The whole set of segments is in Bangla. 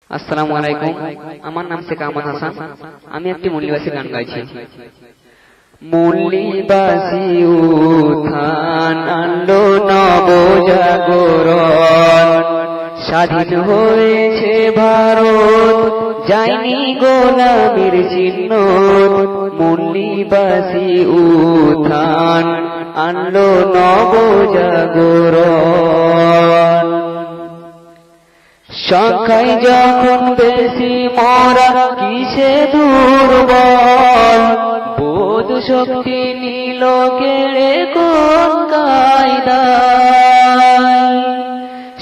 আসসালামু আলাইকুম। আমার নাম শেখ আহমদ হাসান। আমি একটি মূল্যবাসী গান গাইছি। মূল্যবাসী উত্থান আনলো নবজাগরণ, স্বাধীন হয়েছে ভারত, যায়নি গোলামির চিহ্ন। মূল্যবাসী উত্থান আনলো নবজাগরণ। সংখ্যায় যখন বেশি মোরা কিসে দুর্বল, বোধ শক্তি নিল কেড়ে কোন কায়দায়।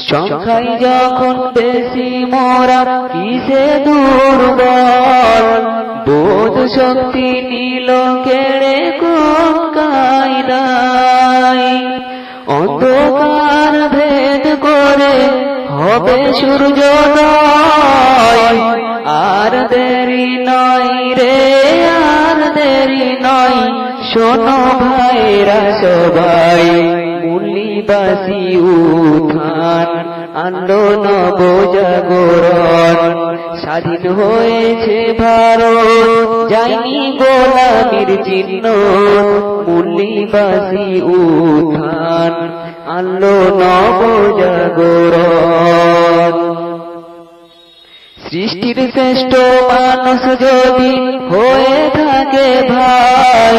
সংখ্যায় যখন বেশি মোরা কিসে দুর্বল, বোধ শক্তি নিল কেড়ে কোন কায়দায়। অন্ধকার ভেদ করে হবে সূর্যোদয়, আর দেরি নয় রে, আর দেরি নয়। শোনো ভাইরা সবাই, মূল্যবাসী উত্থান আনলো নবজাগরণ, স্বাধীন হয়েছে ভারত, যায়নি গোলামির চিহ্ন। মূল্যবাসী উত্থান আনলো নবজাগরণ। সৃষ্টির শ্রেষ্ঠ মানুষ যদি হয়ে থাকে ভাই,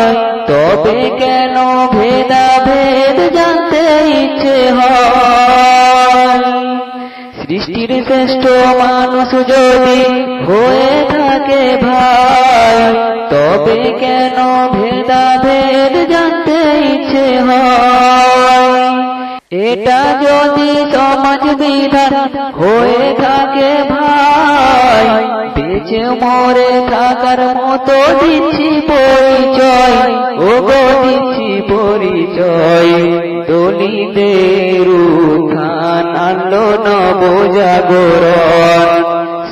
তবে কেন ভেদাভেদ জানতে ইচ্ছে হয়। সৃষ্টির শ্রেষ্ঠ মানুষ যদি হয়ে থাকে ভাই, তবে কেন ভেদাভেদ জানতে ইচ্ছে হয়। এটা যদি সমাজ বিধান হয়ে থাকে ভাই, বেঁচে মরে থাকার মতো দিচ্ছি পরিচয়, ও গো দিচ্ছি পরিচয়। দলিতদের উত্থান আনলো নবজাগরণ,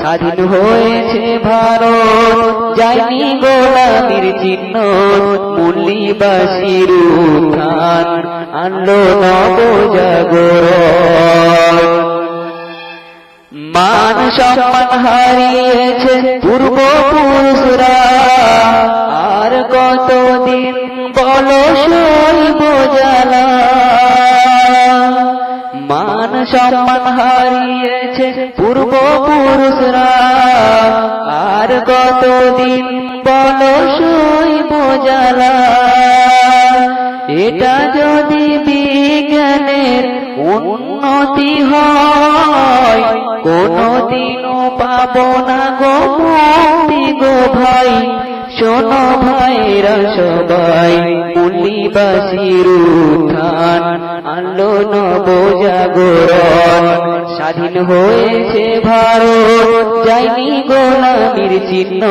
স্বাধীন হয়েছে ভারত, যায়নি গোলামির চিহ্ন। মূল্যবাসীর উত্থান আনলো নবজাগরণ। মান সম্মান হারিয়েছে পূর্বপুরুষরা, আর কতদিন বলো সইব জ্বালা। মান সম্মান হারিয়েছে পূর্বপুরুষরা, আর কতদিন বলো সইব জ্বালা। এটা যদি বিজ্ঞানের উন্নতি হয়, কোনদিনও পাবো না গো মুক্তি গো ভাই। শোনো ভাইরা সবাই, মূল্যবাসীর উত্থান আনলো নবজাগরণ, স্বাধীন হয়েছে ভারত, যায়নি গোলামির চিহ্ন।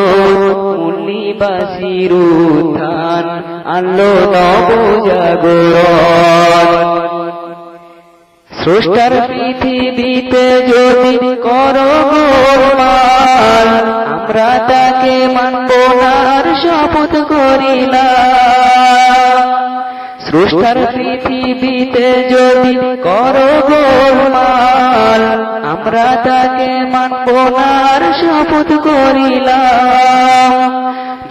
মূল্যবাসীর উত্থান আনলো নবজাগরণ। স্রষ্টার পৃথিবীতে যদি করো গোলমাল, আমরা তাকে মানব না আর শপথ করিলাম। স্রষ্টার পৃথিবীতে যদি করো গোলমাল, আমরা তাকে মানব না আর শপথ করিলাম।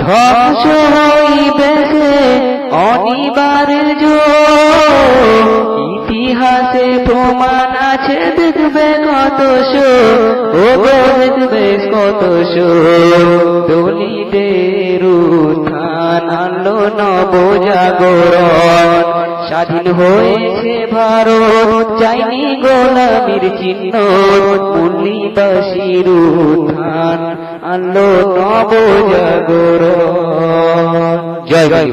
ধ্বংস হইবে অনিবার্য, ইতিহাসে প্রমাণ আছে দেখবে কত শো, ও দেখবে কত শো। দলিতদের উত্থান আনলো নবজাগরণ, স্বাধীন হয়েছে ভারত, যায়নি গোলামির চিহ্ন। মূল্যবাসীর উত্থান আনলো নবজাগরণ। জয় জয়।